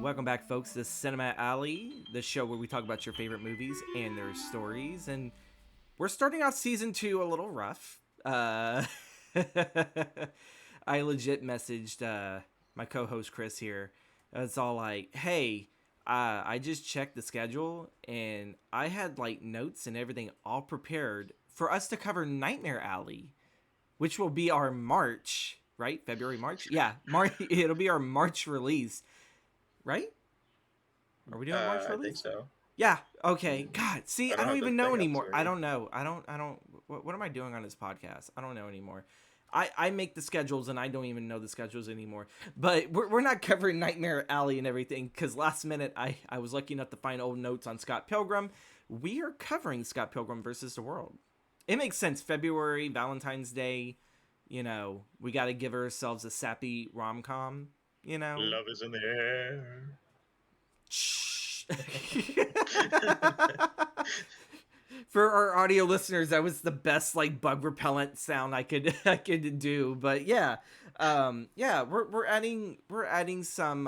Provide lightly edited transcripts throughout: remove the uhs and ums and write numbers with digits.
Welcome back, folks, to Cinema Alley, the show where we talk about your favorite movies and their stories. And we're starting off season 2 a little rough. I legit messaged my co-host Chris here. It's all like, hey, I just checked the schedule and I had like notes and everything all prepared for us to cover Nightmare Alley, which will be our March, right? February, March? Yeah, March. It'll be our March release, right? Are we doing a March I think release? so. Yeah. Okay. God. See, I I don't don't have the even know thing up anymore. to I read. don't know. I don't. What am I doing on this podcast? I don't know anymore. I make the schedules and I don't even know the schedules anymore. But we're not covering Nightmare Alley and everything because last minute I was lucky enough to find old notes on Scott Pilgrim. We are covering Scott Pilgrim versus the World. It makes sense. February, Valentine's Day. You know, we got to give ourselves a sappy rom com. You know. Love is in the air. Shh. For our audio listeners, that was the best like bug repellent sound I could I could do. But yeah, yeah, we're adding some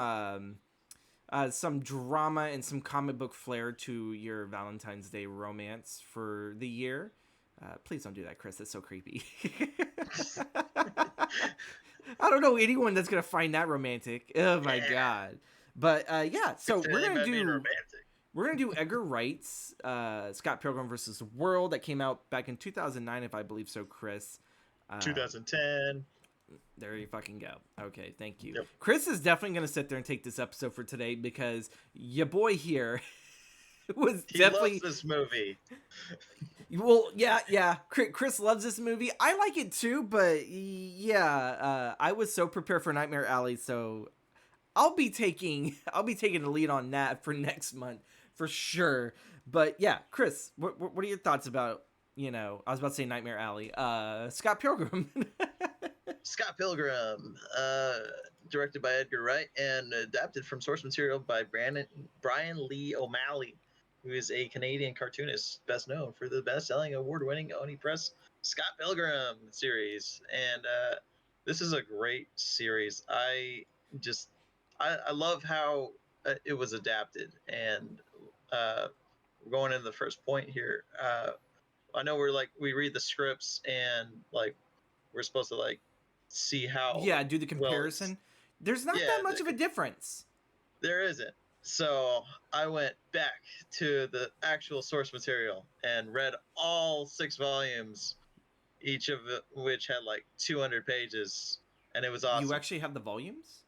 drama and some comic book flair to your Valentine's Day romance for the year. Please don't do that, Chris. That's so creepy. I don't know anyone that's gonna find that romantic. Oh my god. But yeah, so we're They gonna might be do romantic. we're gonna do Edgar Wright's Scott Pilgrim versus the World that came out back in 2009, if I believe so, Chris. Um, 2010. there you fucking go. Okay, thank you. Yep. Chris is definitely gonna sit there and take this episode for today because your boy here was He loves definitely this movie. well, yeah. Chris loves this movie. I like it too, but yeah, I was so prepared for Nightmare Alley, so I'll be taking the lead on that for next month for sure. But yeah, Chris, what are your thoughts about, I was about to say Nightmare Alley, Scott Pilgrim? Scott Pilgrim, directed by Edgar Wright and adapted from source material by Bryan Lee O'Malley, who is a Canadian cartoonist best known for the best-selling, award-winning Oni Press Scott Pilgrim series. And this is a great series. Just, I love how it was adapted. And going into the first point here, I know we read the scripts and like we're supposed to like see how Yeah, do the well it's comparison. There's not that yeah much of a difference. there isn't. So I went back to the actual source material and read all 6 volumes, each of which had like 200 pages, and it was You awesome. actually have the volumes?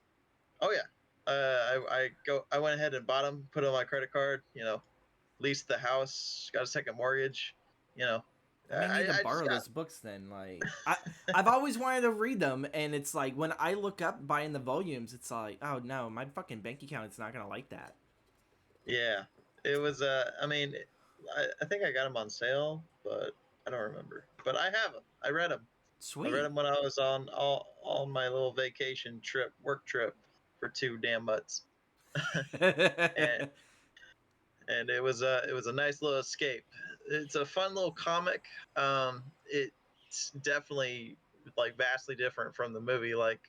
Oh yeah, I went ahead and bought them, put it on my credit card, leased the house, got a second mortgage, you know. I may need to I just borrow got those books then. Like, I've always wanted to read them, and it's like when I look up buying the volumes, it's like, oh no, my fucking bank account is not gonna like that. Yeah, it was. I mean, I think I got them on sale, but I don't remember. But I have them. I read them. I read Sweet. them when I was on my little vacation trip, work trip, for 2 damn months, and it was a nice little escape. It's a fun little comic. It's definitely like vastly different from the movie. Like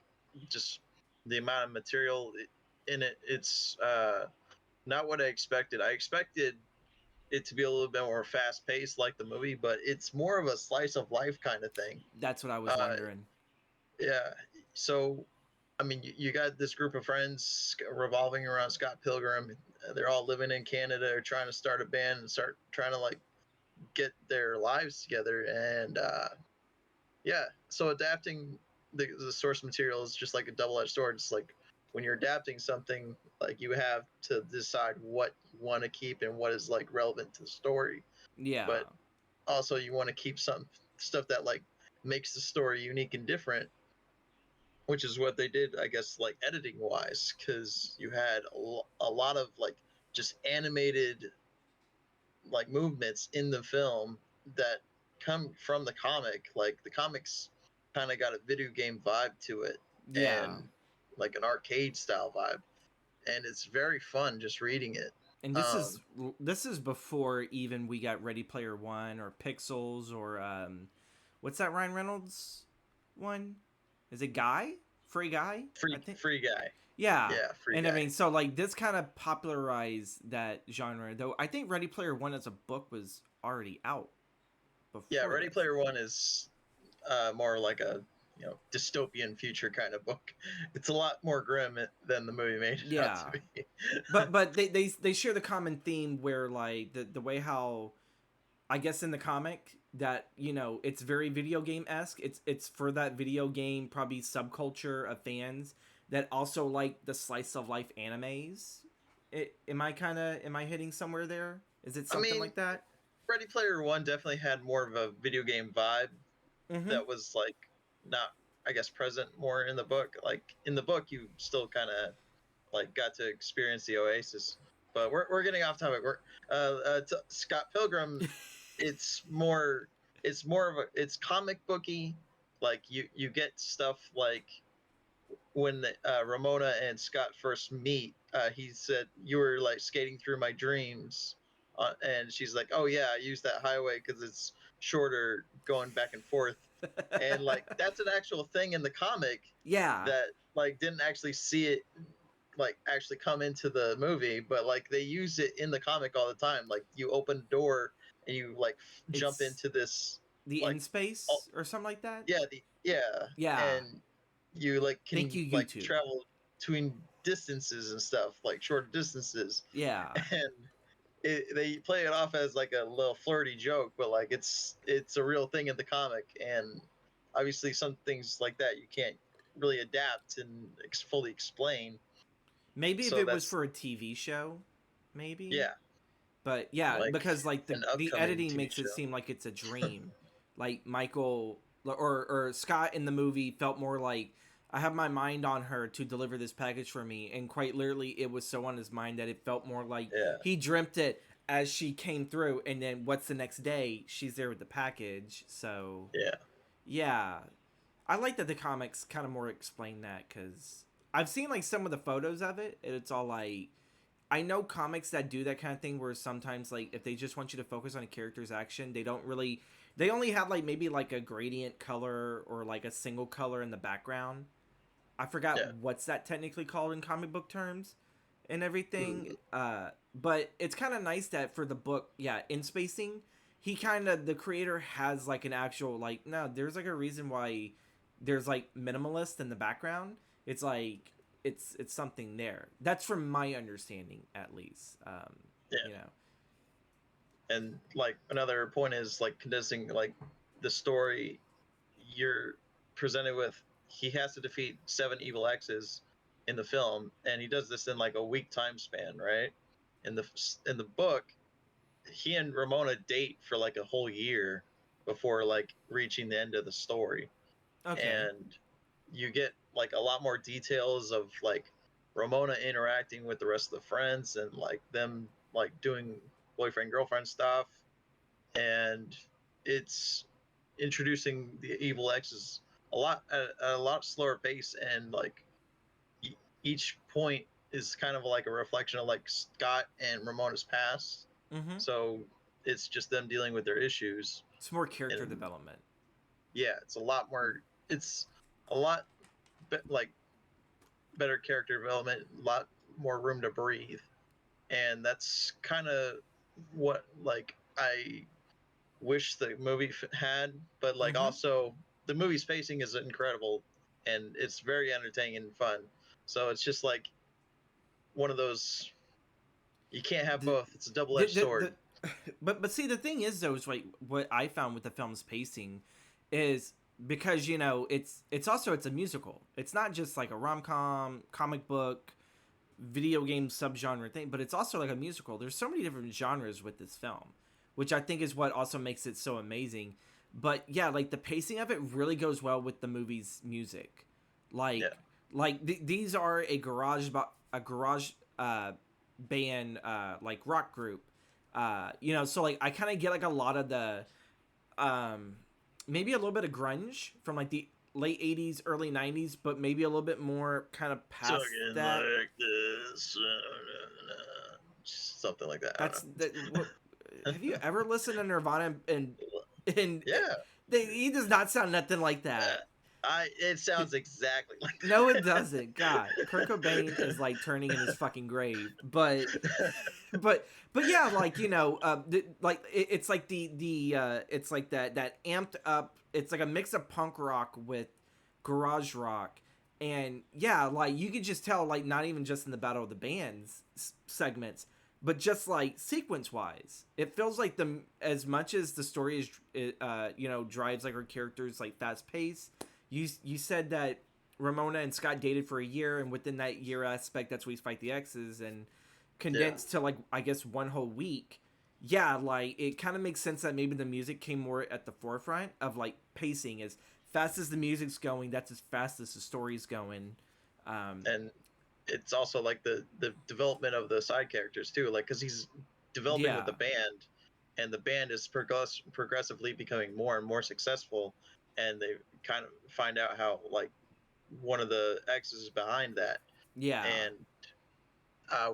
just the amount of material in it. It's not what I expected. I expected it to be a little bit more fast paced like the movie, but it's more of a slice of life kind of thing. That's what I was Uh, wondering. yeah. So, I mean, you got this group of friends revolving around Scott Pilgrim. They're all living in Canada, or trying to start a band and start trying to like get their lives together. And yeah, so adapting the source material is just like a double edged sword. It's like when you're adapting something, like you have to decide what you want to keep and what is like relevant to the story, Yeah. but also you want to keep some stuff that like makes the story unique and different, which is what they did, I guess, like editing wise, because you had a lot of like just animated like movements in the film that come from the comic. Like the comics kind of got a video game vibe to it, Yeah. and like an arcade style vibe, and it's very fun just reading it. And this um is this is before even we got Ready Player One or Pixels or what's that Ryan Reynolds one? Is it Guy? Free Guy? I think free guy. Yeah. Yeah, free And I guy. mean, so like this kind of popularized that genre, though I think Ready Player One as a book was already out Yeah, before Ready this. Player One is more like a dystopian future kind of book. It's a lot more grim than the movie made it out to Yeah. be. But they share the common theme where like the way how I guess in the comic that it's very video game esque. It's for that video game probably subculture of fans that also like the slice of life animes. Am I hitting somewhere there? Is it I something mean, like that? Ready Player One definitely had more of a video game vibe Mm-hmm. that was like not, I guess, present more in the book. Like in the book, you still kind of like got to experience the Oasis. But we're getting off topic. We're Scott Pilgrim. It's more of a it's comic booky. Like you get stuff like when Ramona and Scott first meet, he said, "You were like skating through my dreams," and she's like, "Oh yeah, I use that highway because it's shorter, going back and forth." And like that's an actual thing in the comic Yeah. that like didn't actually see it like actually come into the movie, but like they use it in the comic all the time. Like you open a door and you like jump It's into this the like in space or something like that. yeah, Yeah. and you like Thank can you, like YouTube. travel between distances and stuff, like short distances, Yeah. and they play it off as like a little flirty joke, but like it's a real thing in the comic, and obviously some things like that you can't really adapt and fully explain. Maybe if So it was that's for a TV show, maybe. yeah, But yeah, like because like an the upcoming editing TV makes it show. seem like it's a dream. Like Michael or Scott in the movie felt more like I have my mind on her to deliver this package for me, and quite literally it was so on his mind that it felt more like Yeah, he dreamt it as she came through, and then what's the next day? She's there with the package. So yeah, yeah, I like that the comics kind of more explain that because I've seen like some of the photos of it, and it's all like I know comics that do that kind of thing where sometimes like if they just want you to focus on a character's action, they only have like maybe like a gradient color or like a single color in the background. I forgot yeah. what's that technically called in comic book terms and everything. Mm, But it's kind of nice that for the book, yeah, in spacing, the creator has like an actual like no, there's like a reason why there's like minimalist in the background. It's like it's something there. That's from my understanding at least. yeah. You know. And like another point is like condensing like the story you're presented with. He has to defeat 7 evil exes in the film, and he does this in like a week time span, right? In the book, he and Ramona date for like a whole year before like reaching the end of the story, Okay. and you get like a lot more details of like Ramona interacting with the rest of the friends and like them like doing boyfriend girlfriend stuff, and it's introducing the evil exes a lot at a lot slower pace, and like each point is kind of like a reflection of like Scott and Ramona's past. Mm-hmm. So it's just them dealing with their issues, It's more character and development. yeah, it's a lot more. It's a lot like better character development, a lot more room to breathe, and that's kind of what like I wish the movie had. But like Mm-hmm. also the movie's pacing is incredible, and it's very entertaining and fun. So it's just like one of those you can't have The, both. It's a double the, edged the, sword. the but see the thing is though is like what I found with the film's pacing is because it's also it's a musical. It's not just like a rom com comic book video game subgenre thing, but it's also like a musical. There's so many different genres with this film, which I think is what also makes it so amazing. But yeah, like the pacing of it really goes well with the movie's music. Yeah. These are a garage band like rock group. So like I kind of get like a lot of the um maybe a little bit of grunge from like the late 80s early 90s, but maybe a little bit more kind of past Talking that. like this, something like that. I don't That's that. Have you know. ever listened to Nirvana and Yeah. he does not sound nothing like that. It sounds exactly like No, it doesn't. God, Kurt Cobain is like turning in his fucking grave. But yeah, like it's like it's like that amped up. It's like a mix of punk rock with garage rock, and yeah, like you could just tell, like not even just in the Battle of the Bands segments, but just like sequence wise, it feels like the as much as the story is drives like her characters like fast pace. You said that Ramona and Scott dated for a year, and within that year aspect, that's where we fight the Exes, and Yeah. condensed to like I guess one whole week. Yeah, like it kind of makes sense that maybe the music came more at the forefront of like pacing. As fast as the music's going, that's as fast as the story's going. Um, And it's also like the development of the side characters too, like because he's developing with yeah, the band, and the band is progressively becoming more and more successful, and they kind of find out how like one of the X's is behind that, yeah, and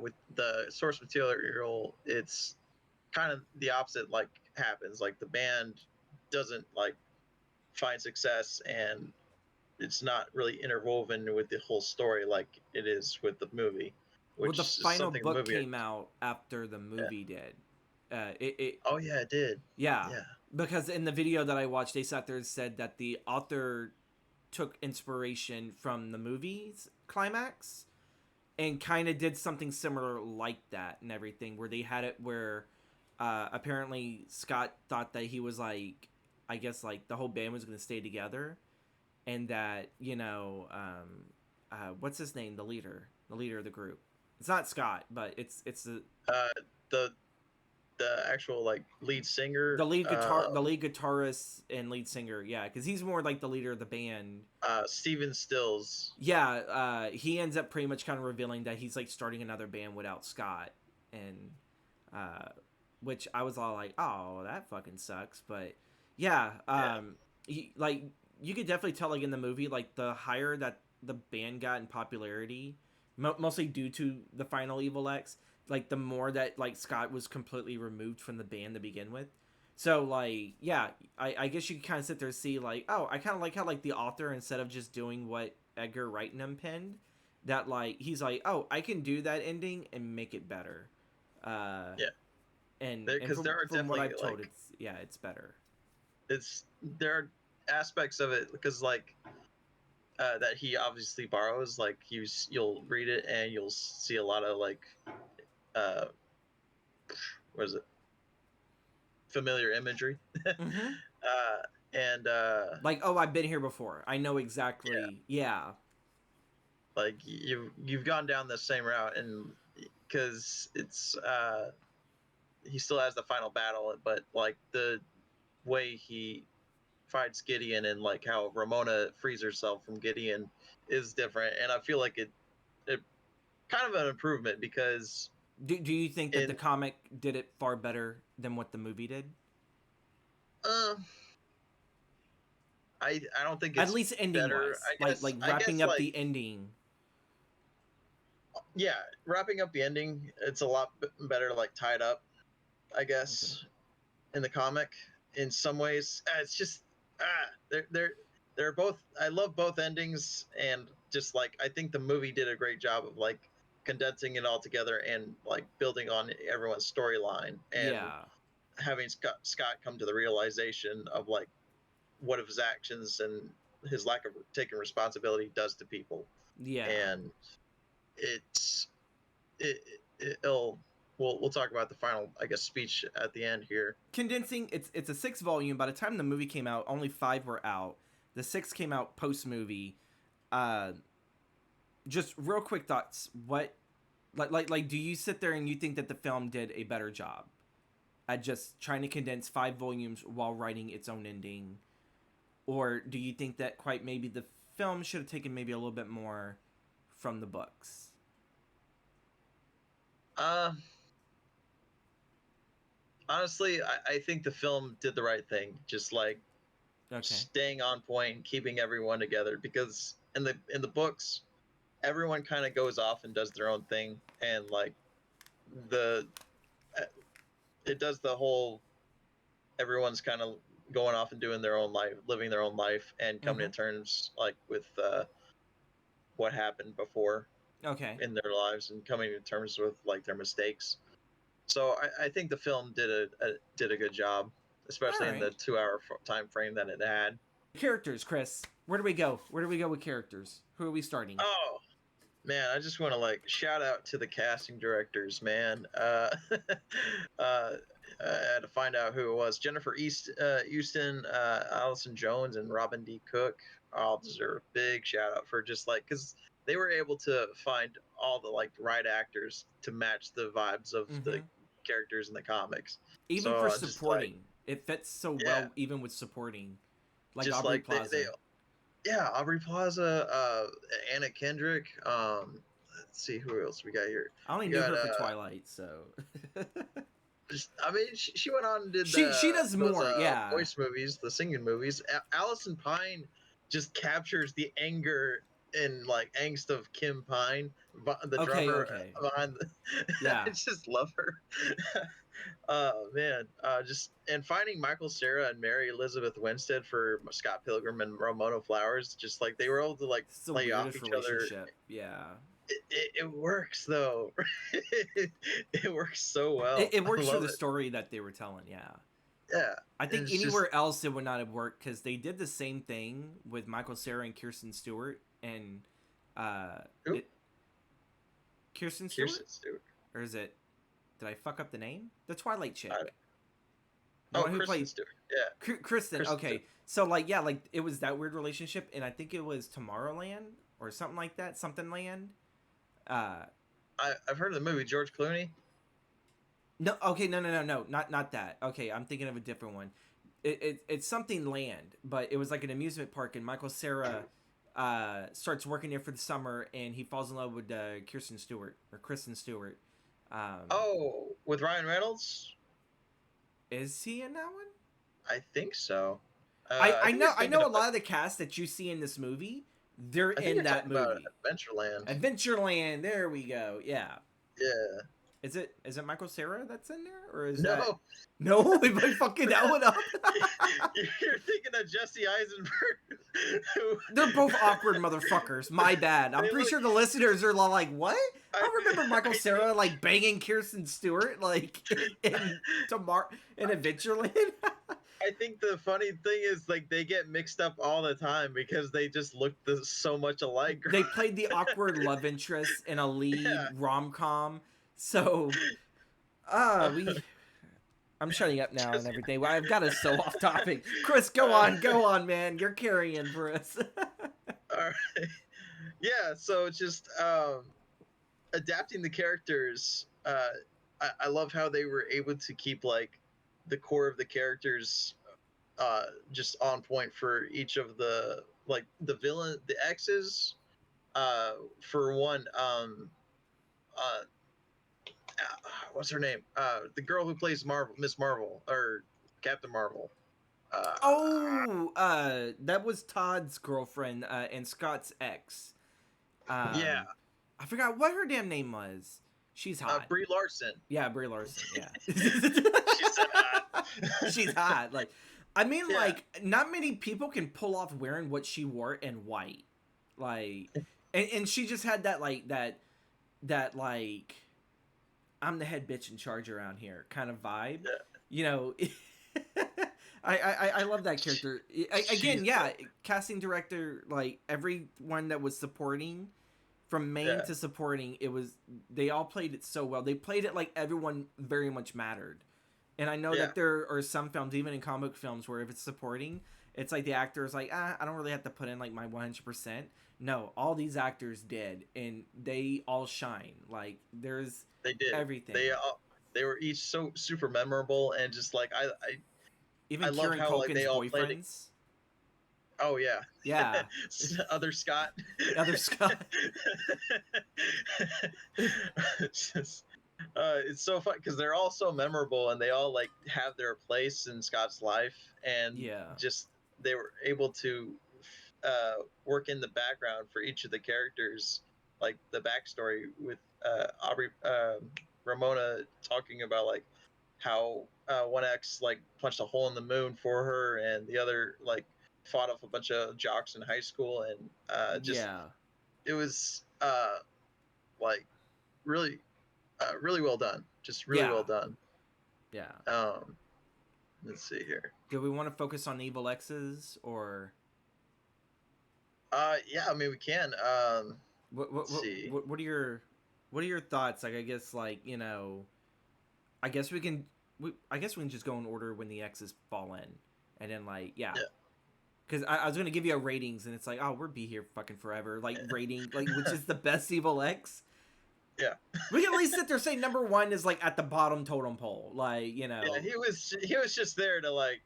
with the source material, it's kind of the opposite. Like happens, like the band doesn't like find success, and it's not really interwoven with the whole story like it is with the movie, well, the which is final something the book movie. came out after the Yeah. movie did. It Oh yeah, it did. yeah, Yeah. because in the video that I watched, they sat there and said that the author took inspiration from the movie's climax and kind of did something similar like that and everything, where they had it where apparently Scott thought that he was like, I guess like the whole band was going to stay together, and that what's his name, the leader of the group. It's not Scott, but it's Uh, the actual like lead singer, the lead guitarist and lead singer. Yeah, because he's more like the leader of the band. Steven Stills. Yeah, he ends up pretty much kind of revealing that he's like starting another band without Scott, and uh, which I was all like, oh, that fucking sucks. But yeah, Yeah. he like you could definitely tell like in the movie, like the higher that the band got in popularity, mostly due to the final Evil X, like the more that like Scott was completely removed from the band to begin with. So like yeah, I guess you can kind of sit there and see like, oh, I kind of like how like the author, instead of just doing what Edgar Wright and him penned, that like he's like, oh, I can do that ending and make it better. Uh, Yeah. and Because there are from what definitely I've told, like it's better. there are aspects of it because like that he obviously borrows. Like you'll read it and you'll see a lot of like uh what is it, familiar imagery. Mm-hmm. And Like, oh, I've been here before. I know yeah, exactly. Yeah, like you've gone down the same route, and because it's he still has the final battle, but like the way he fights Gideon and like how Ramona frees herself from Gideon is different, and I feel like it kind of an improvement because do you think that the in comic did it far better than what the movie did? uh I don't think At it's least ending better. wise, like I wrapping guess up like the ending. yeah, wrapping up the ending, it's a lot better like tied up, I Okay. guess, in the comic. In some ways, it's just they're both. I love both endings, and just like I think the movie did a great job of like condensing it all together and like building on everyone's storyline and Yeah, having Scott come to the realization of like what his actions and his lack of taking responsibility does to people, yeah. and it's it'll we'll talk about the final, I guess, speech at the end here. Condensing, it's a 6 volume. By the time the movie came out, only 5 were out. The 6 came out post movie. Uh, just real quick thoughts. What like do you sit there and you think that the film did a better job at just trying to condense 5 volumes while writing its own ending, or do you think that quite maybe the film should have taken maybe a little bit more from the books? Uh, Honestly, I think the film did the right thing, just like Okay. staying on point, keeping everyone together. Because in the books, everyone kind of goes off and does their own thing, and like the uh, it does the whole everyone's kind of going off and doing their own life, living their own life, and coming Mm-hmm. to terms like with what happened before Okay. in their lives and coming to terms with like their mistakes. So I think the film did a good job, All especially in right. the 2 hour time frame that it had. Characters, Chris. Where do we go? Where do we go with characters? Who are we starting? Oh man, I just want to like shout out to the casting directors, man. I had to find out who it was. Jennifer Euston, Allison Jones, and Robin D. Cook all deserve a big shout out for just like because they were able to find all the like right actors to match the vibes of the Mm-hmm. characters in the comics. Even So for just like supporting, it fits so yeah, well. Even with supporting, like just Aubrey like they Plaza. yeah, Aubrey Plaza, Anna Kendrick. Let's see who else we got here. I only We knew got her for Twilight, so I mean, she went on and did she does those more. Yeah. voice movies, the singing movies. Allison Pine just captures the anger and like angst of Kim Pine, the Okay. drummer Okay. behind. I Yeah. just love her. Oh man, just and finding Michael Cera and Mary Elizabeth Winstead for Scott Pilgrim and Ramona Flowers, just like they were able to like It's the play off weirdest each other. relationship. Yeah. It works though. It works so well. It I works for love the it. story that they were telling. Yeah. Yeah, I think it's just anywhere else it would not have worked because they did the same thing with Michael Cera and Kirsten Stewart and ooh, it Kirsten Stewart Kirsten Stewart. or is it? Did I fuck up the name? The Twilight I, chick, the oh, one who Kristen played Stewart. Yeah, Kristen. Kristen Stewart. Okay, so like yeah, like it was that weird relationship, and I think it was Tomorrowland or something like that, something land. Uh, I've heard of the movie George Clooney. no, okay, no, not that. Okay, I'm thinking of a different one. It's something land, but it was like an amusement park, and Michael Cera starts working there for the summer, and he falls in love with Kirsten Stewart or Kristen Stewart. Oh, with Ryan Reynolds. Is he in that one? I think so. I I think know you're I thinking know a about. lot of the cast that you see in this movie. They're I think in you're that talking about movie. Adventureland. Adventureland. There we go. Yeah. Yeah. Is it Michael Cera that's in there, or is that No, no? Am I fucking that one up? you're thinking of Jesse Eisenberg. They're both awkward motherfuckers. My bad. I'm They pretty look. sure the listeners are like, what? I, I remember Michael I Cera like banging Kirsten Stewart like in in Adventureland. I think the funny thing is like they get mixed up all the time because they just look so much alike. They played the awkward love interest in a lead Yeah. rom com. So, we. I'm shutting up now and Just, everything. I've got us so off topic. Chris, go on, man. You're carrying for us. all right. Yeah, so it's just adapting the characters. I love how they were able to keep like the core of the characters just on point for each of the like the villain, the Exes. For one, what's her name? The girl who plays Marvel, Miss Marvel or Captain Marvel. Uh, Oh, that was Todd's girlfriend and Scott's ex. yeah, I forgot what her damn name was. She's hot. Brie Larson. Yeah, Brie Larson. Yeah, She's so hot. she's hot. Like, I mean, Yeah. like, not many people can pull off wearing what she wore in white. Like, and she just had that like that like I'm the head bitch in charge around here kind of vibe. Yeah. You know. I love that character. Again, She's yeah, casting director, like everyone that was supporting, from main Yeah. to supporting, they all played it so well. They played it like everyone very much mattered. And I know Yeah. that there are some films, even in comic films, where if it's supporting, it's like the actor is like, I don't really have to put in like my 100%. No, all these actors did, and they all shine. Like there's They did everything. They were each so super memorable and just like Even I love Kieran how like Culkin's they all played it. boyfriends. Oh yeah, Yeah, other Scott. other Scott. It's just it's so fun because they're all so memorable and they all like have their place in Scott's life and Yeah. just they were able to work in the background for each of the characters, like the backstory with Aubrey Ramona talking about like how one ex like punched a hole in the moon for her, and the other like fought off a bunch of jocks in high school, and just Yeah. it was like really really well done, just really Yeah. well done. Yeah. Um, let's see here. Do we want to focus on evil X's or Yeah, I mean we can. what? Let's see. What are your thoughts? Like, I guess, like, you know, I guess we can. I guess we can just go in order when the X's fall in, and then like, yeah. Yeah. Because I was gonna give you a ratings, and it's like, oh, we'll be here fucking forever. Like rating, like which is the best evil X. Yeah. We can at least sit there and say number one is like at the bottom totem pole, like, you know. Yeah, he was just there to like,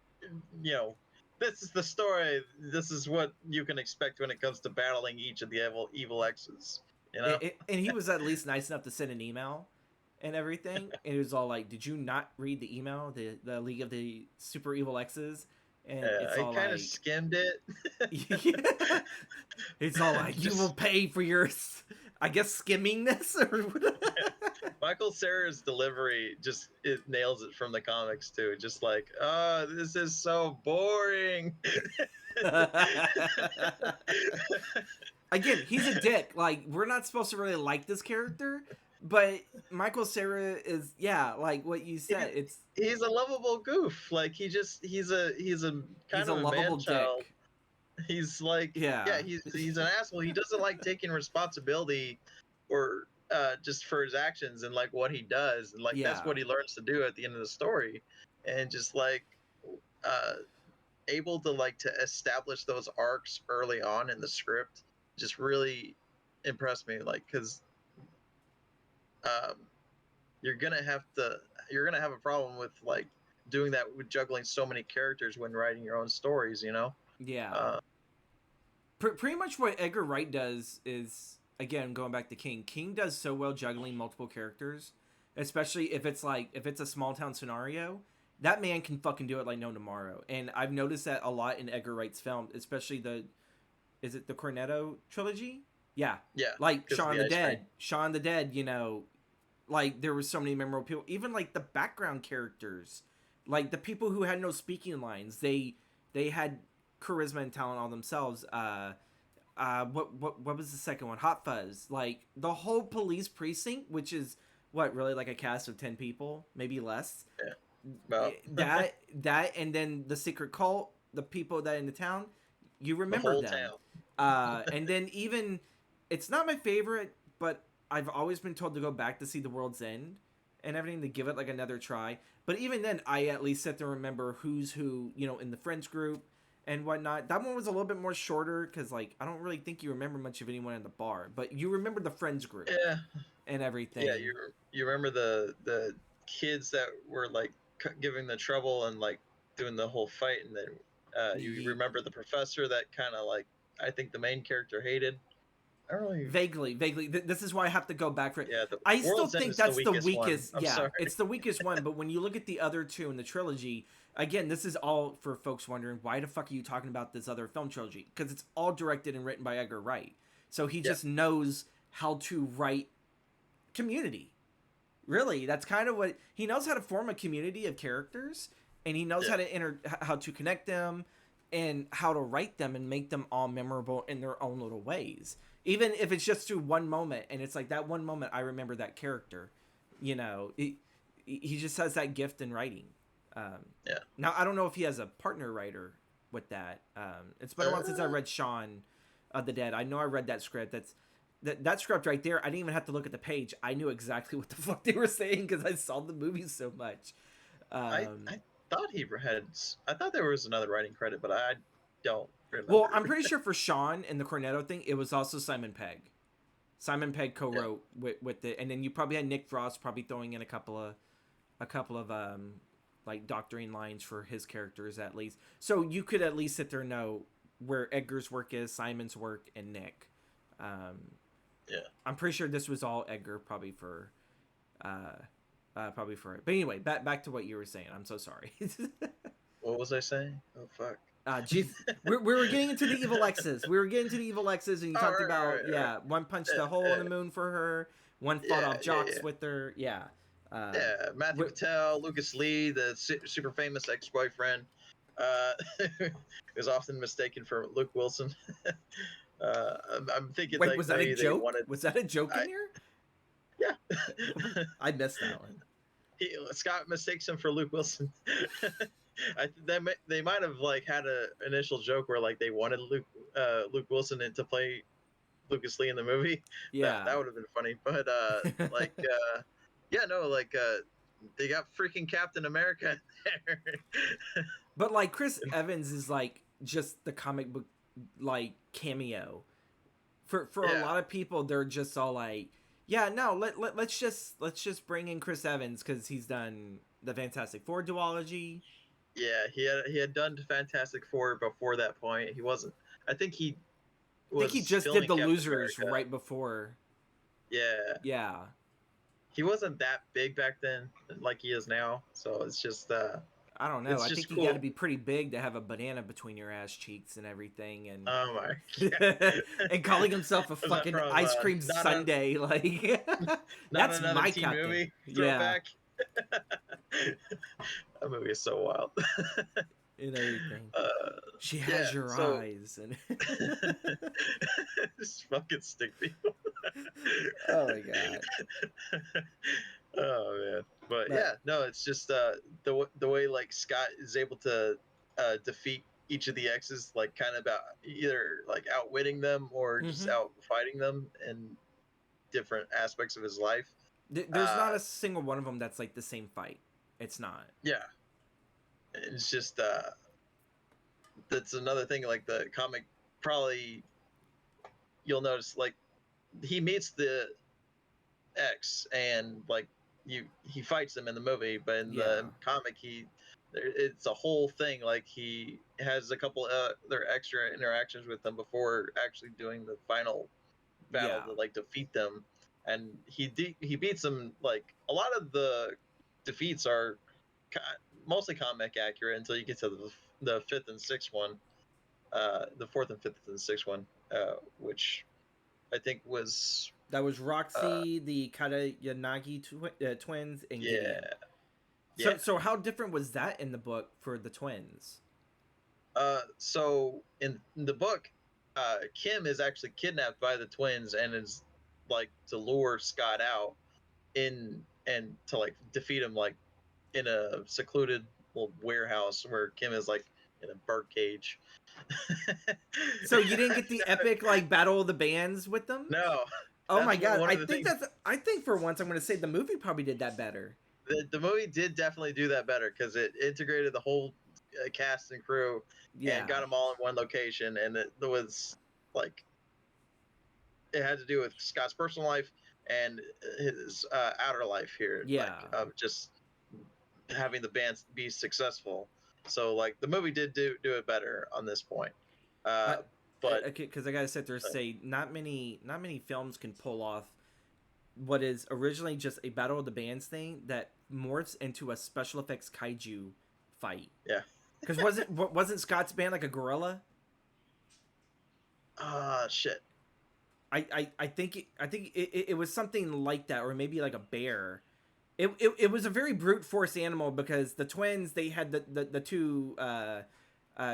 you know, this is the story. This is what you can expect when it comes to battling each of the evil X's. You know. And he was at least nice enough to send an email and everything. And it was all like, "Did you not read the email? The League of the Super Evil X's?" And it's all I kind like, of skimmed it. yeah. It's all like, "You will pay for your, I guess, skimming this." Or Michael Cera's delivery just it nails it from the comics too. Just like, oh, this is so boring. Again, he's a dick. Like, we're not supposed to really like this character, but Michael Cera is, yeah, like what you said. It's he's a lovable goof. Like he's a kind of a lovable man child. dick. He's like, Yeah, he's an asshole. He doesn't like taking responsibility or just for his actions and like what he does, and like that's Yeah. what he learns to do at the end of the story, and just like uh, able to like to establish those arcs early on in the script just really impressed me. Like because um, you're gonna have a problem with like doing that with juggling so many characters when writing your own stories. You know. Yeah. Uh, Pretty much what Edgar Wright does is, again, going back to King. King does so well juggling multiple characters, especially if it's a small town scenario. That man can fucking do it like no tomorrow. And I've noticed that a lot in Edgar Wright's film, especially is it the Cornetto trilogy? Yeah. Yeah. Like Shaun the Dead. Cream. Shaun the Dead, you know, like there were so many memorable people. Even like the background characters, like the people who had no speaking lines, they had charisma and talent all themselves. What was the second one? Hot Fuzz. Like the whole police precinct, which is what, really like a cast of 10 people, maybe less. Yeah. Well. that and then the secret cult, the people that in the town, you remember the whole them. Town. And then even, it's not my favorite, but I've always been told to go back to see The World's End and everything, to give it like another try. But even then, I at least sit there and remember who's who, you know, in the Friends group and whatnot. That one was a little bit more shorter because, like, I don't really think you remember much of anyone in the bar, but you remember the Friends group, Yeah, and everything. Yeah, you remember the kids that were like giving the trouble and like doing the whole fight, and then you remember the professor that kind of like I think the main character hated. I don't really vaguely. This is why I have to go back for it. Yeah, I still think that's the weakest. Yeah, sorry. It's the weakest one. But when you look at the other two in the trilogy, again, this is all for folks wondering why the fuck are you talking about this other film trilogy? Because it's all directed and written by Edgar Wright, so he just knows how to write community. Really, that's kind of what he knows, how to form a community of characters, and he knows how to connect them and how to write them and make them all memorable in their own little ways. Even if it's just through one moment, and it's like that one moment I remember that character, you know, he just has that gift in writing. Now I don't know if he has a partner writer with that. It's been a while since I read Shaun of the Dead. I know I read that script. That script right there. I didn't even have to look at the page. I knew exactly what the fuck they were saying because I saw the movie so much. I thought I thought there was another writing credit, but I don't remember. Well, I'm pretty sure for Shaun and the Cornetto thing, it was also Simon Pegg. Simon Pegg co-wrote with it, and then you probably had Nick Frost probably throwing in a couple of like doctoring lines for his characters at least. So you could at least sit there and know where Edgar's work is, Simon's work, and Nick. I'm pretty sure this was all Edgar, probably for it. But anyway, back to what you were saying. I'm so sorry. What was I saying? Oh fuck. Geez, we were getting into the evil X's. We were getting to the evil X's, and you talked about one punched a hole in the moon for her, one fought off jocks with her. Yeah. Yeah, Matthew Patel, Lucas Lee, the super famous ex-boyfriend, is often mistaken for Luke Wilson. I'm thinking Wait, like was that a maybe they joke? wanted. Was that a joke I in here? Yeah. I missed that one. Scott mistakes him for Luke Wilson. They might have like had a initial joke where like they wanted Luke Wilson to play Lucas Lee in the movie. That Yeah. would have been funny. But like yeah, no, like they got freaking Captain America there. But like Chris Evans is like just the comic book like cameo. For a Yeah, lot of people, they're just all like, yeah, no, let's just bring in Chris Evans because he's done the Fantastic Four duology. yeah, he had done Fantastic Four before that point. He wasn't. I think he I think he was just did filming the Captain Losers America. right before. Yeah, Yeah, he wasn't that big back then, like he is now. So it's just I don't know. it's I just think you got to cool. be pretty big to have a banana between your ass cheeks and everything, Oh my god. and calling himself a Was that fucking from ice cream sundae. Like, not that's another my teen captain. movie Yeah, throwback? That movie is so wild. and everything. uh, She yeah, has your so eyes, and just fucking stick people. oh my god. Oh man, but But yeah, no, it's just the way like Scott is able to defeat each of the X's, like kind of about either like outwitting them or just mhm. out fighting them in different aspects of his life. There's Uh, not a single one of them that's like the same fight. It's not. yeah, it's just that's another thing. Like the comic, probably you'll notice like he meets the X and like he fights them in the movie, but in Yeah. the comic it's a whole thing. Like he has a couple other extra interactions with them before actually doing the final battle Yeah. to like defeat them, and he beats them. Like a lot of the defeats are co- mostly comic accurate until you get to the fifth and sixth one, the fourth and fifth and sixth one, which I think was That was uh, Roxy, the Katayanagi twins, and Gideon. yeah, yeah. So how different was that in the book for the twins? So in the book, Kim is actually kidnapped by the twins and is like to lure Scott out in and to like defeat him like in a secluded little warehouse where Kim is like in a bird cage. So you didn't get the epic like battle of the bands with them? No, Oh my that's god! one I of the think things. that's. I think for once I'm going to say the movie probably did that better. The movie did definitely do that better because it integrated the whole cast and crew and Yeah. got them all in one location, and it was like it had to do with Scott's personal life and his outer life here, like Yeah. of just having the band be successful. So like the movie did do it better on this point, I, but because I gotta sit there and say not many films can pull off what is originally just a battle of the bands thing that morphs into a special effects kaiju fight. yeah, Because wasn't Scott's band like a gorilla? shit, I think it was something like that, or maybe like a bear. It was a very brute force animal because the twins they had the two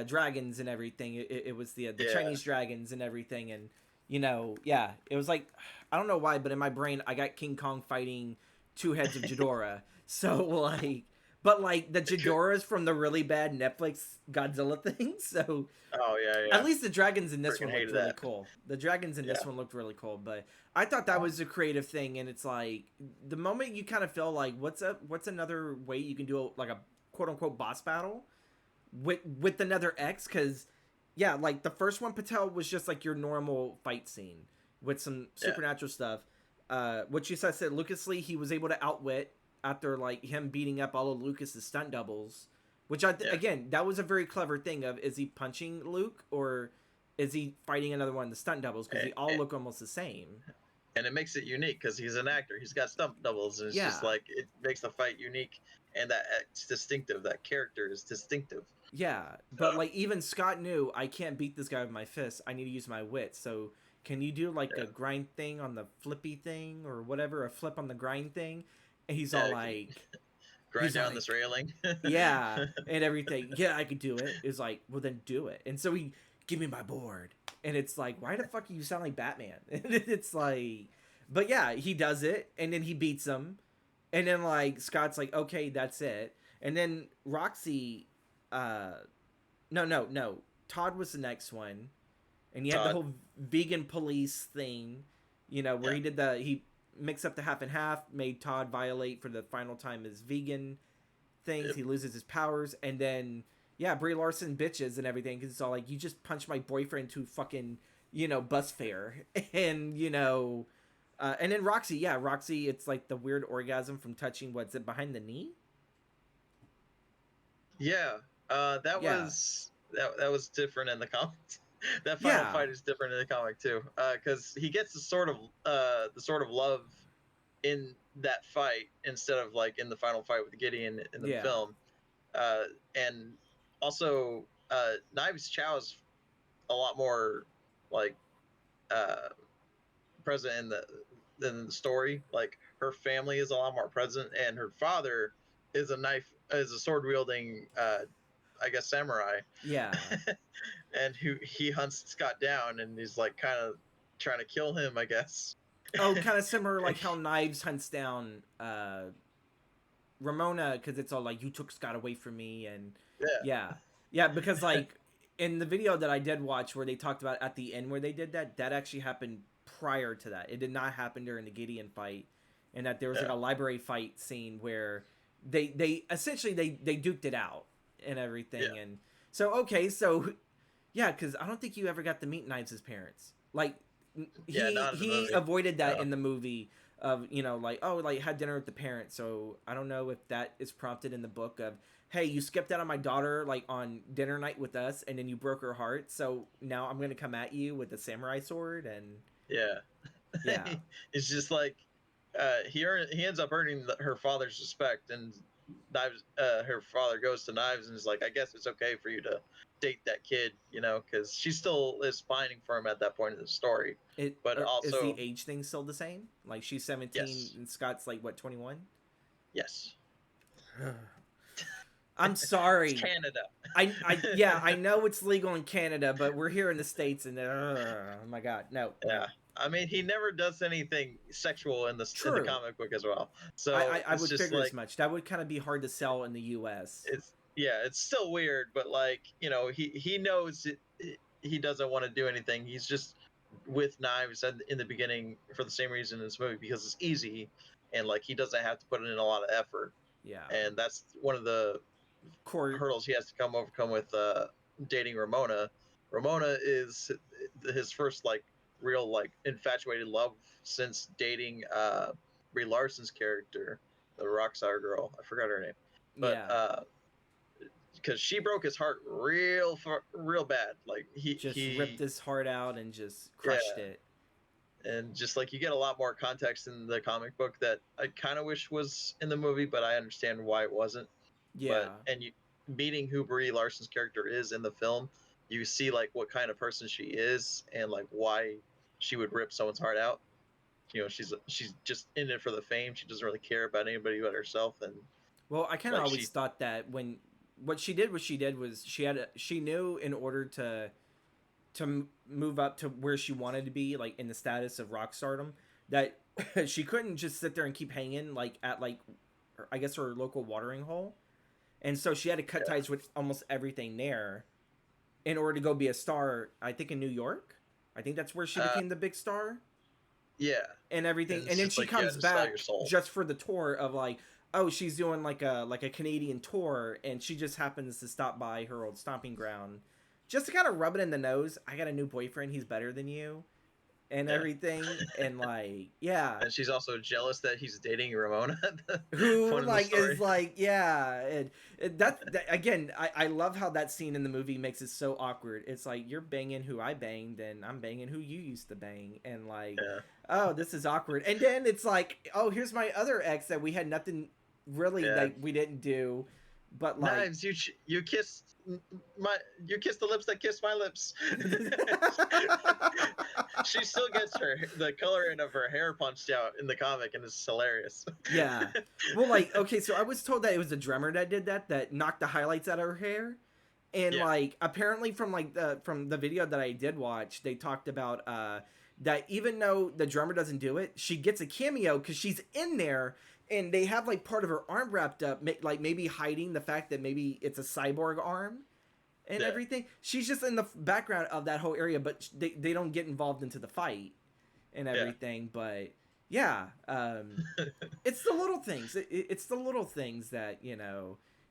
dragons and everything. It was the yeah, Chinese dragons and everything, and yeah, it was like I don't know why, but in my brain I got King Kong fighting two heads of Ghidorah. So like, but like the Ghidorahs from the really bad Netflix Godzilla thing. So oh yeah, at yeah, least the dragons in this freaking one looked hated really that, cool. The dragons in this yeah, one looked really cool, but I thought that was a creative thing. And it's like the moment you kind of feel like, what's another way you can do like a quote unquote boss battle with another X? Because yeah, like the first one, Patel was just like your normal fight scene with some yeah, supernatural stuff. What you said, Lucas Lee, he was able to outwit after like him beating up all of Lucas's stunt doubles, which yeah. again that was a very clever thing of is he punching Luke or is he fighting another one of the stunt doubles because they all And, look almost the same. and it makes it unique because he's an actor. He's got stunt doubles, and it's just Yeah, like it makes the fight unique, and that it's distinctive. That character is distinctive. yeah, So but like even Scott knew I can't beat this guy with my fists. I need to use my wit. So can you do like yeah, a grind thing on the flippy thing or whatever, a flip on the grind thing? and he's all Yeah, can you like, grind he's down like, this railing? yeah, and everything. Yeah, I could do it. It's like, well, then do it. And so he, give me my board. And it's like, why the fuck do you sound like Batman? And it's like, but yeah, he does it, and then he beats him. And then, like, Scott's like, okay, that's it. And then Roxy, uh, no. Todd was the next one. And he had the Todd. whole vegan police thing, where Yeah. he mixed up the half and half, made Todd violate for the final time his vegan things. Yep. He loses his powers, and then yeah, Brie Larson bitches and everything because it's all like, you just punched my boyfriend to fucking bus fare, and then Roxy, it's like the weird orgasm from touching what's it behind the knee. Yeah. That Yeah, was that was different in the comics. That final yeah, fight is different in the comic too, because he gets the sort of love in that fight instead of like in the final fight with Gideon in the yeah, film. And also, Knives Chow is a lot more like uh, present in the story. Like her family is a lot more present, and her father is a sword wielding, I guess, samurai, yeah. and who he hunts Scott down, and he's like kind of trying to kill him, I guess. Oh, kind of similar like how Knives hunts down Ramona, because it's all like, you took Scott away from me. And Yeah, yeah, yeah, because like in the video that I did watch where they talked about at the end where they did that actually happened prior to that. It did not happen during the Gideon fight, and that there was like yeah, a library fight scene where they essentially they duked it out and everything. yeah, And so okay, so yeah, because I don't think you ever got to meet Knives' parents. Like yeah. he Not in the he movie. avoided that No. in the movie of like, oh, like, had dinner with the parents. So I don't know if that is prompted in the book of, hey, you skipped out on my daughter like on dinner night with us, and then you broke her heart. So now I'm gonna come at you with a samurai sword. And Yeah. yeah, It's just like he ends up earning her father's respect, and Knives her father goes to Knives and is like, I guess it's okay for you to date that kid, because she still is pining for him at that point in the story. But is the also, age thing still the same? Like she's 17 yes, and Scott's like what, 21? yes, I'm it's sorry. Canada. Yeah, I know it's legal in Canada, but we're here in the States, and oh my God, no, Yeah, no. I mean, he never does anything sexual in the True. comic book as well. I, So I, I it's would just figure as like much. That would kind of be hard to sell in the U.S. it's yeah, it's still weird, but like he knows he doesn't want to do anything. He's just with Knives in the beginning for the same reason in this movie, because it's easy, and like he doesn't have to put in a lot of effort, Yeah. and that's one of the Core. hurdles he has to overcome with dating Ramona. Ramona is his first like real like infatuated love since dating Brie Larson's character, the Rockstar girl. I forgot her name, but Yeah. because she broke his heart real bad. Like Just ripped he his heart out and just crushed yeah, it. and just like you get a lot more context in the comic book that I kind of wish was in the movie, but I understand why it wasn't. But Yeah. and you meeting who Brie Larson's character is in the film, you see like what kind of person she is and like why she would rip someone's heart out. She's just in it for the fame. She doesn't really care about anybody but herself, and Well, I kind of like always she thought that when what she did was she knew in order to move up to where she wanted to be, like in the status of rock stardom, that she couldn't just sit there and keep hanging like at like I guess her local watering hole. And so she had to cut yeah ties with almost everything there in order to go be a star. I think in New York. I think that's where she uh became the big star yeah, and everything. and And it's then just she like you comes had to sell your back soul. just for the tour of like, oh, she's doing like a Canadian tour, and she just happens to stop by her old stomping ground, just to kind of rub it in the nose. I got a new boyfriend. He's better than you, and Yeah, everything. And like, yeah, and she's also jealous that he's dating Ramona at the who point in the like is story. like, yeah. And that again, I love how that scene in the movie makes it so awkward. It's like, you're banging who I banged, and I'm banging who you used to bang, and like, Yeah, oh, this is awkward. And then it's like, oh, here's my other ex that we had nothing really yeah. like we didn't do, but like, Knives, you kissed my you kissed the lips that kissed my lips. she still gets the coloring of her hair punched out in the comic, and it's hilarious. Yeah. Well, like, okay, so I was told that it was the drummer that did that knocked the highlights out of her hair. And Yeah, like apparently from the video that I did watch, they talked about that even though the drummer doesn't do it, she gets a cameo because she's in there and they have like part of her arm wrapped up, like maybe hiding the fact that maybe it's a cyborg arm and yeah, everything. She's just in the background of that whole area, but they don't get involved into the fight and yeah, everything. But yeah, it's the little things. It's the little things that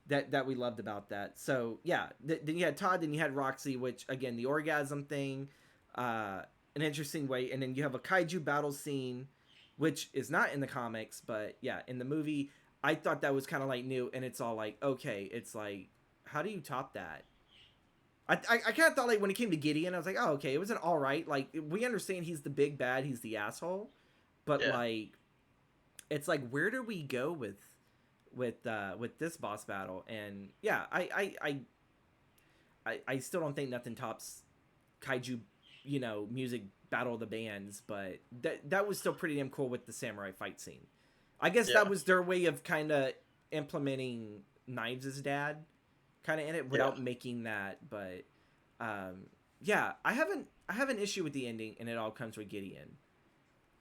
that we loved about that. So yeah, then you had Todd, then you had Roxy, which again the orgasm thing, an interesting way, and then you have a kaiju battle scene, which is not in the comics, but yeah, in the movie, I thought that was kind of like new, and it's all like okay, it's like how do you top that? I kind of thought like when it came to Gideon, I was like, oh okay, it was an all right. Like we understand he's the big bad, he's the asshole, but yeah. like it's like where do we go with this boss battle? And yeah, I still don't think nothing tops kaiju, music battle of the bands, but that was still pretty damn cool with the samurai fight scene. I guess that Yeah, was their way of kind of implementing Knives' dad kind of in it yeah. without making that. But yeah, I have an issue with the ending, and it all comes with Gideon.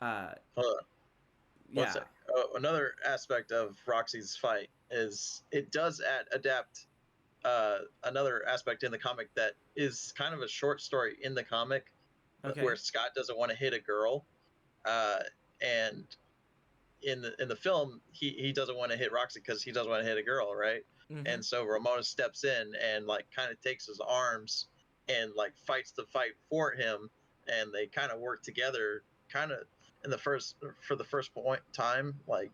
Uh, Hold on, one yeah, sec. Another aspect of Roxy's fight is it does adapt another aspect in the comic that is kind of a short story in the comic where okay, Scott doesn't want to hit a girl, uh, and in the film he doesn't want to hit Roxy because he doesn't want to hit a girl, right? mm-hmm. And so Ramona steps in and like kind of takes his arms and like fights the fight for him, and they kind of work together, kind of in the first for the first point time, like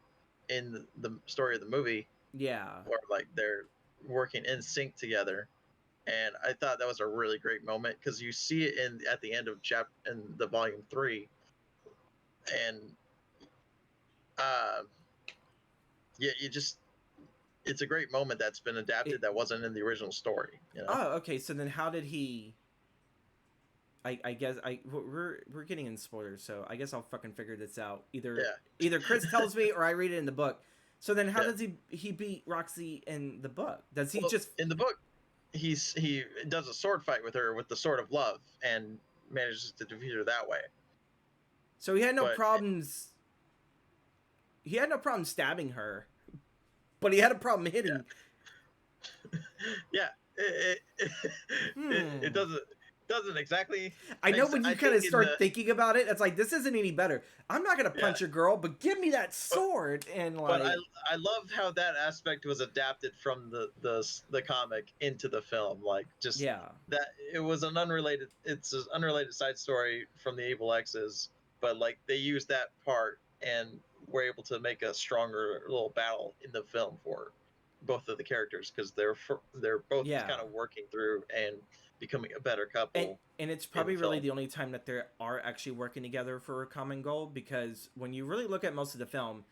in the story of the movie, Yeah, where like they're working in sync together. And I thought that was a really great moment because you see it in at the end of chap in the volume 3, and uh, yeah, you just it's a great moment that's been it, adapted that wasn't in the original story. oh okay, so then how did he I guess we're getting in spoilers, so I guess I'll fucking figure this out. Either Chris Yeah, tells me or I read it in the book. So then how yeah. does he beat Roxy in the book? Does he Well, just in the book, he does a sword fight with her with the sword of love and manages to defeat her that way. so he had no But problems stabbing her, but he had a problem yeah, hitting. yeah, it Hmm. doesn't exactly I know make sense. when you I kind think of in the start thinking about it, it's like this isn't any better. I'm not gonna yeah, punch a girl, but give me that but sword and but like I loved how that aspect was adapted from the comic into the film. Like just yeah. that it was it's an unrelated side story from the Able Exes, but like they used that part and were able to make a stronger little battle in the film for both of the characters because they're both Yeah. kind of working through and becoming a better and couple and it's in the probably really film. the only time that they are actually working together for a common goal, because when you really look at most of the film,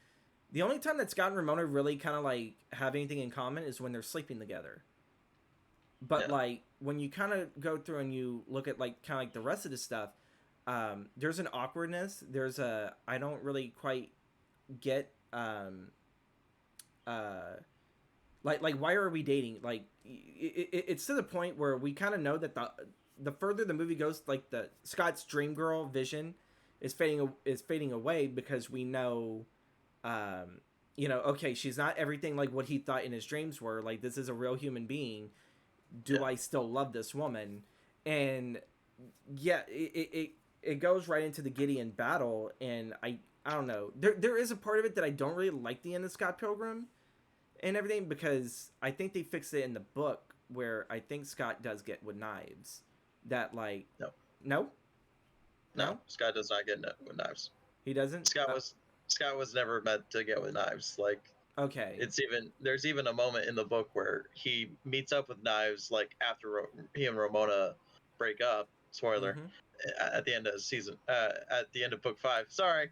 the only time that Scott and Ramona really kind of like have anything in common is when they're sleeping together. But Yeah, like when you kind of go through and you look at like kind of like the rest of the stuff, there's an awkwardness. There's a I don't really quite get uh like why are we dating? Like it's to the point where we kind of know that the further the movie goes, like the Scott's dream girl vision is fading away, because we know okay, she's not everything like what he thought in his dreams were. Like this is a real human being. Do yeah, I still love this woman? And yeah, it goes right into the Gideon battle, and I don't know. There is a part of it that I don't really like the end of Scott Pilgrim and everything, because I think they fixed it in the book where I think Scott does get with knives. That like no, no, no, no, Scott does not get with knives. he doesn't. Scott was never meant to get with knives. Like Okay. there's even a moment in the book where he meets up with knives like after he and Ramona break up. Spoiler. Mm-hmm. At the end of the season, at the end of book 5. Sorry,